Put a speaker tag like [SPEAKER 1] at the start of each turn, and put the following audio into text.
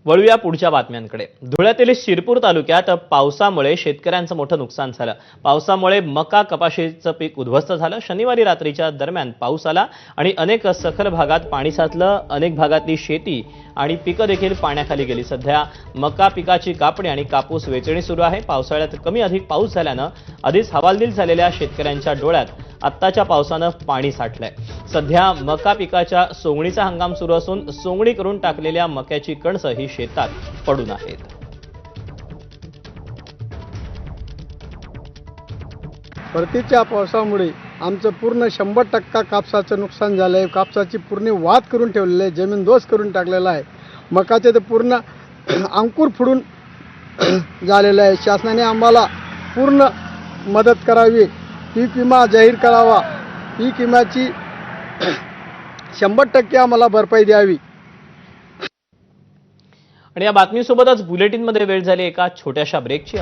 [SPEAKER 1] वळूया पुढच्या बातम्यांकडे। धुळ्यातील शिरपूर तालुक्यात पावसामुळे शेतकऱ्यांचं मोठं नुकसान झालं। पावसामुळे मका कपाशीचं पीक उद्ध्वस्त झालं। शनिवारी रात्रीच्या दरम्यान पाऊस आला आणि अनेक सखल भागात पाणी साचलं। अनेक भागातली शेती आणि पिकं देखील पाण्याखाली गेली। सध्या मका पिकाची कापणी आणि कापूस वेचणी सुरू आहे। पावसाळ्यात कमी अधिक पाऊस झाल्यानं आधीच हवालदिल झालेल्या शेतकऱ्यांच्या डोळ्यात आत्ताच्या पावसानं पाणी साठलंय। सध्या मका पिकाच्या सोंगणीचा हंगाम सुरू असून सोंगणी करून टाकलेल्या मक्याची कणसं ही शेतात पडून आहेत।
[SPEAKER 2] परतीच्या पावसामुळे आमचं पूर्ण 100% कापसाचं नुकसान झालंय। कापसाची पूर्ण वात करून ठेवलेली आहे, जमीन दोष करून टाकलेला आहे। मकाचे तर पूर्ण अंकुर फुडून झालेलं आहे। शासनाने आम्हाला पूर्ण मदत करावी, पीक विमा जाहीर करावा, पीक विम्याची 100% आम्हाला भरपाई द्यावी।
[SPEAKER 1] आणि या बातमीसोबतच बुलेटिनमध्ये वेळ झाली एका छोट्याशा ब्रेकची।